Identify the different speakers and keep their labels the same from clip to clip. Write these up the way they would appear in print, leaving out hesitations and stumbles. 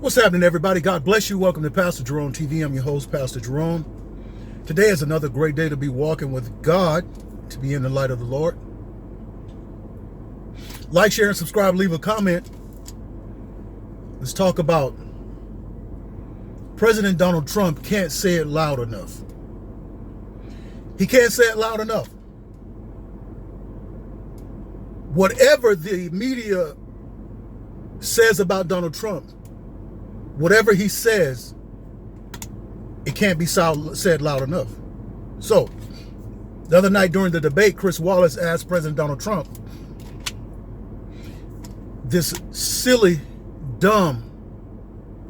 Speaker 1: What's happening, everybody? God bless you. Welcome to Pastor Jerone TV. I'm your host, Pastor Jerome. Today is another great day to be walking with God, to be in the light of the Lord. Like, share, and subscribe. Leave a comment. Let's talk about President Donald Trump can't say it loud enough. He can't say it loud enough. Whatever the media says about Donald Trump, whatever he says, it can't be said loud enough. So, the other night during the debate, Chris Wallace asked President Donald Trump this silly, dumb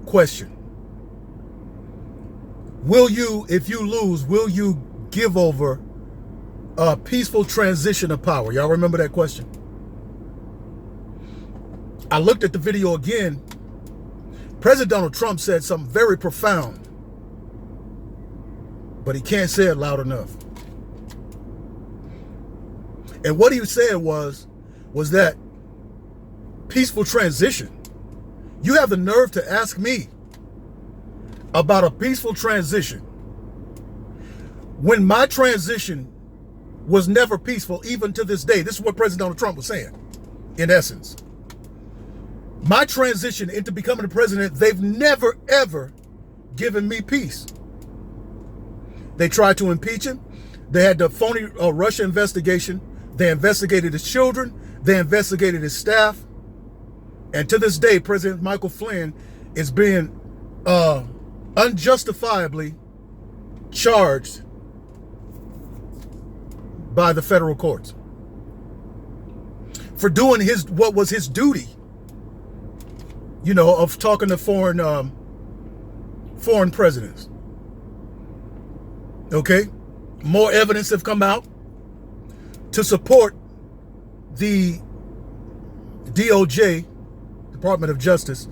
Speaker 1: question. Will you, if you lose, will you give over a peaceful transition of power? Y'all remember that question? I looked at the video again. President Donald Trump said something very profound, but he can't say it loud enough. And what he said was that peaceful transition. You have the nerve to ask me about a peaceful transition when my transition was never peaceful, even to this day. This is what President Donald Trump was saying, in essence. My transition into becoming the president, they've never, ever given me peace. They tried to impeach him. They had the phony Russia investigation. They investigated his children. They investigated his staff. And to this day, President Michael Flynn is being unjustifiably charged by the federal courts for doing what was his duty, of talking to foreign presidents. Okay? More evidence have come out to support the DOJ, Department of Justice,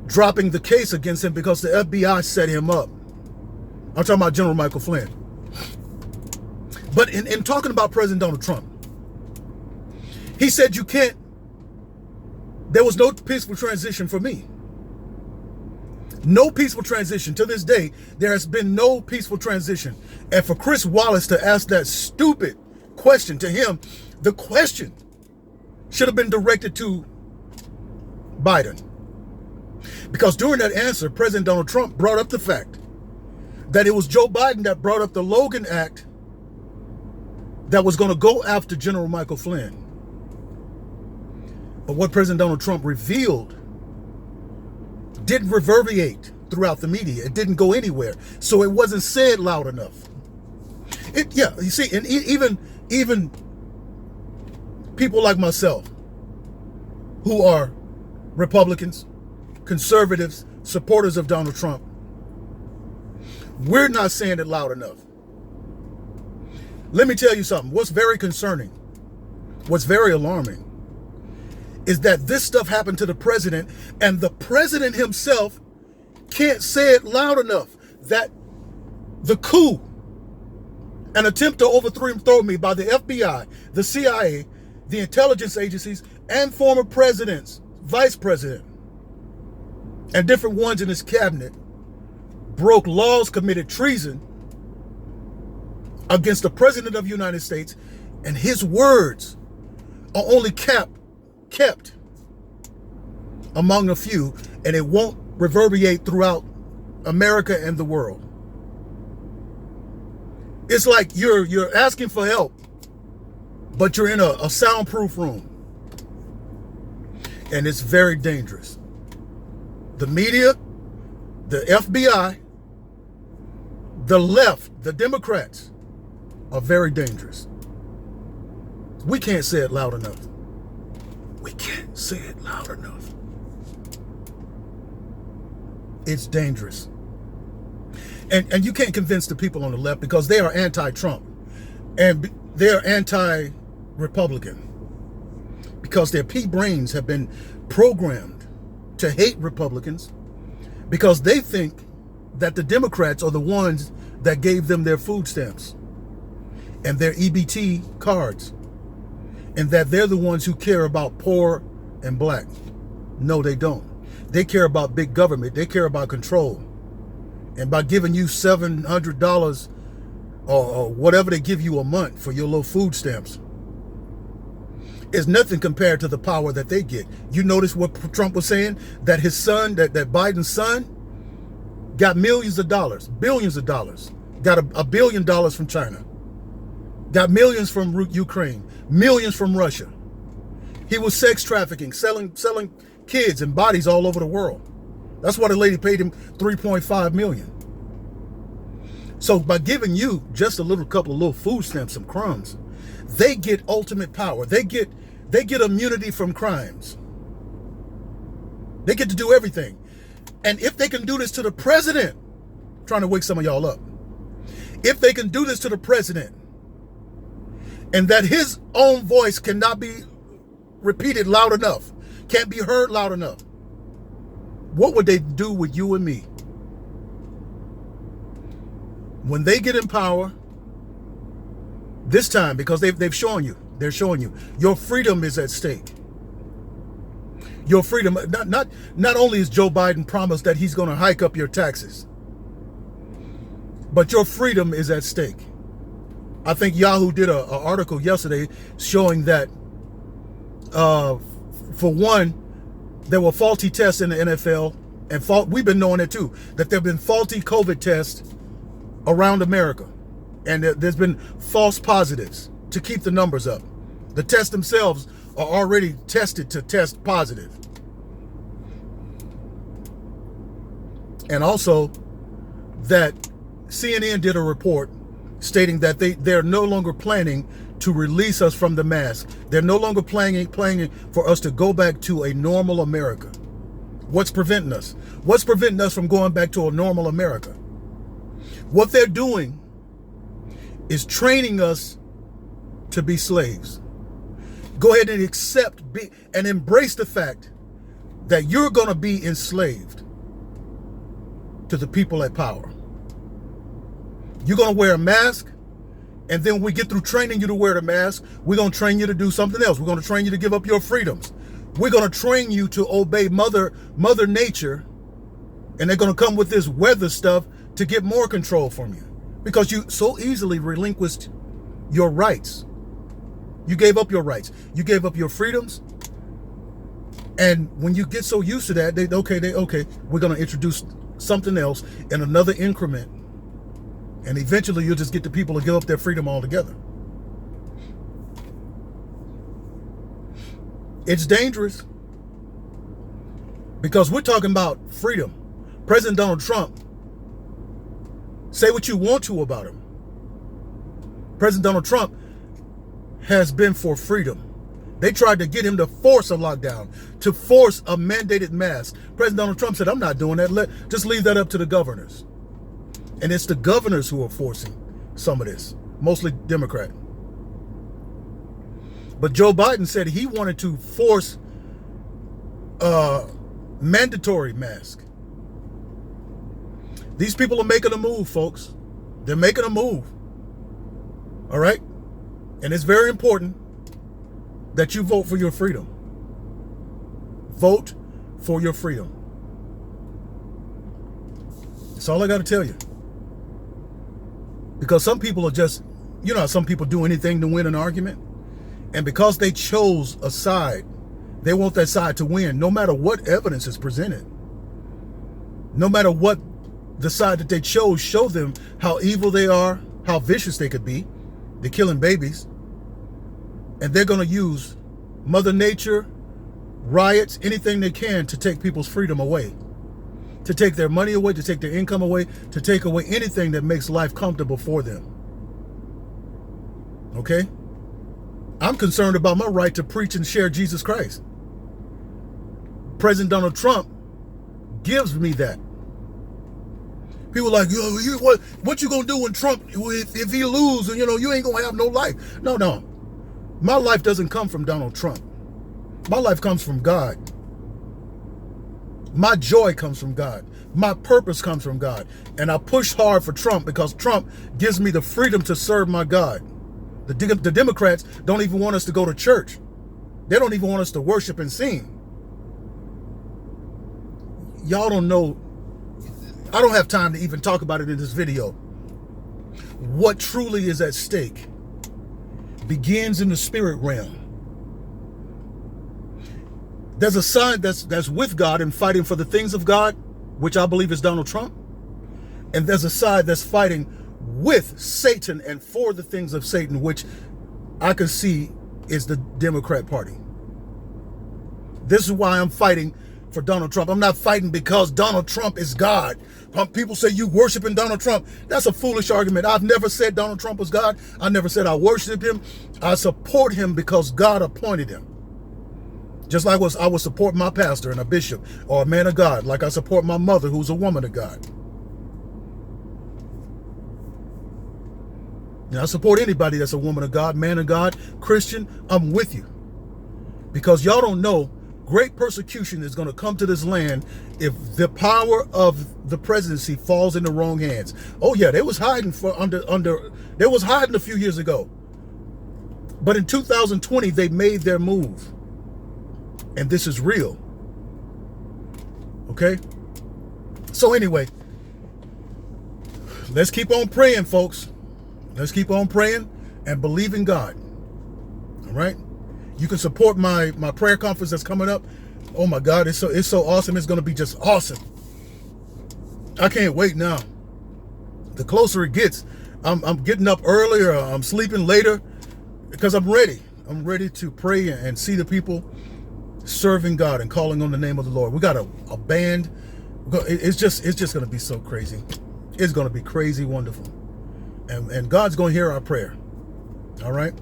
Speaker 1: dropping the case against him because the FBI set him up. I'm talking about General Michael Flynn. But in talking about President Donald Trump, he said there was no peaceful transition for me. No peaceful transition. To this day, there has been no peaceful transition. And for Chris Wallace to ask that stupid question to him, the question should have been directed to Biden. Because during that answer, President Donald Trump brought up the fact that it was Joe Biden that brought up the Logan Act that was going to go after General Michael Flynn. But what President Donald Trump revealed didn't reverberate throughout the media. It didn't go anywhere. So it wasn't said loud enough. You see, and even people like myself, who are Republicans, conservatives, supporters of Donald Trump, we're not saying it loud enough. Let me tell you something. What's very concerning, what's very alarming, is that this stuff happened to the president, and the president himself can't say it loud enough. That the coup, an attempt to overthrow me by the FBI, the CIA, the intelligence agencies, and former presidents, vice president, and different ones in his cabinet, broke laws, committed treason against the president of the United States, and his words are only kept among a few, and it won't reverberate throughout America and the world. It's like you're asking for help, but you're in a soundproof room, and it's very dangerous. The media, the FBI, the left, the Democrats are very dangerous. We can't say it loud enough. We can't say it loud enough. It's dangerous. And you can't convince the people on the left because they are anti-Trump and they're anti-Republican because their pea brains have been programmed to hate Republicans because they think that the Democrats are the ones that gave them their food stamps and their EBT cards, and that they're the ones who care about poor and black. No, they don't. They care about big government. They care about control. And by giving you $700 or whatever they give you a month for your little food stamps, is nothing compared to the power that they get. You notice what Trump was saying? That his son, that Biden's son, got millions of dollars, billions of dollars. Got $1 billion from China. Got millions from Ukraine, millions from Russia. He was sex trafficking, selling kids and bodies all over the world. That's why the lady paid him $3.5 million. So by giving you just a couple of little food stamps, some crumbs, they get ultimate power. They get immunity from crimes. They get to do everything. And if they can do this to the president, trying to wake some of y'all up, if they can do this to the president, and that his own voice cannot be repeated loud enough, can't be heard loud enough, what would they do with you and me? When they get in power, this time, because they're showing you, your freedom is at stake. Your freedom, not only is Joe Biden promised that he's going to hike up your taxes, but your freedom is at stake. I think Yahoo did an article yesterday showing that, for one, there were faulty tests in the NFL, and we've been knowing it too, that there have been faulty COVID tests around America, and there's been false positives to keep the numbers up. The tests themselves are already tested to test positive. And also that CNN did a report stating that they're no longer planning to release us from the mask. They're no longer planning for us to go back to a normal America. What's preventing us? What's preventing us from going back to a normal America? What they're doing is training us to be slaves. Go ahead and accept and embrace the fact that you're going to be enslaved to the people at power. You're going to wear a mask, and then when we get through training you to wear the mask, we're going to train you to do something else. We're going to train you to give up your freedoms. We're going to train you to obey Mother Nature, and they're going to come with this weather stuff to get more control from you because you so easily relinquished your rights. You gave up your rights. You gave up your freedoms. And when you get so used to that, okay, we're going to introduce something else in another increment. And eventually you'll just get the people to give up their freedom altogether. It's dangerous because we're talking about freedom. President Donald Trump, say what you want to about him. President Donald Trump has been for freedom. They tried to get him to force a lockdown, to force a mandated mask. President Donald Trump said, I'm not doing that. Just leave that up to the governors. And it's the governors who are forcing some of this, mostly Democrat. But Joe Biden said he wanted to force a mandatory mask. These people are making a move, folks. They're making a move. All right? And it's very important that you vote for your freedom. Vote for your freedom. That's all I got to tell you. Because some people are just, you know how some people do anything to win an argument? And because they chose a side, they want that side to win, no matter what evidence is presented. No matter what the side that they chose show them how evil they are, how vicious they could be. They're killing babies. And they're going to use Mother Nature, riots, anything they can to take people's freedom away. To take their money away, to take their income away, to take away anything that makes life comfortable for them. Okay? I'm concerned about my right to preach and share Jesus Christ. President Donald Trump gives me that. People are like, what you gonna do when Trump, if he loses, you ain't gonna have no life. No. My life doesn't come from Donald Trump. My life comes from God. My joy comes from God. My purpose comes from God. And I push hard for Trump because Trump gives me the freedom to serve my God. The Democrats don't even want us to go to church. They don't even want us to worship and sing. y'all don't know. I don't have time to even talk about it in this video. What truly is at stake begins in the spirit realm. There's a side that's with God and fighting for the things of God, which I believe is Donald Trump. And there's a side that's fighting with Satan and for the things of Satan, which I can see is the Democrat Party. This is why I'm fighting for Donald Trump. I'm not fighting because Donald Trump is God. People say you worshiping Donald Trump. That's a foolish argument. I've never said Donald Trump was God. I never said I worship him. I support him because God appointed him. Just like I would support my pastor and a bishop or a man of God, like I support my mother who's a woman of God. Now, I support anybody that's a woman of God, man of God, Christian. I'm with you. Because y'all don't know, great persecution is going to come to this land if the power of the presidency falls in the wrong hands. Oh yeah, they was hiding they was hiding a few years ago. But in 2020, they made their move. And this is real. Okay? So anyway, let's keep on praying, folks. Let's keep on praying and believe in God. All right? You can support my prayer conference that's coming up. Oh my God, it's so awesome. It's going to be just awesome. I can't wait now. The closer it gets, I'm getting up earlier. I'm sleeping later because I'm ready. I'm ready to pray and see the people serving God and calling on the name of the Lord. We got a band. It's just going to be so crazy. It's going to be crazy wonderful. And God's going to hear our prayer. All right?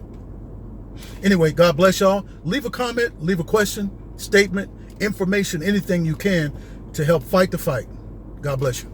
Speaker 1: Anyway, God bless y'all. Leave a comment, leave a question, statement, information, anything you can to help fight the fight. God bless you.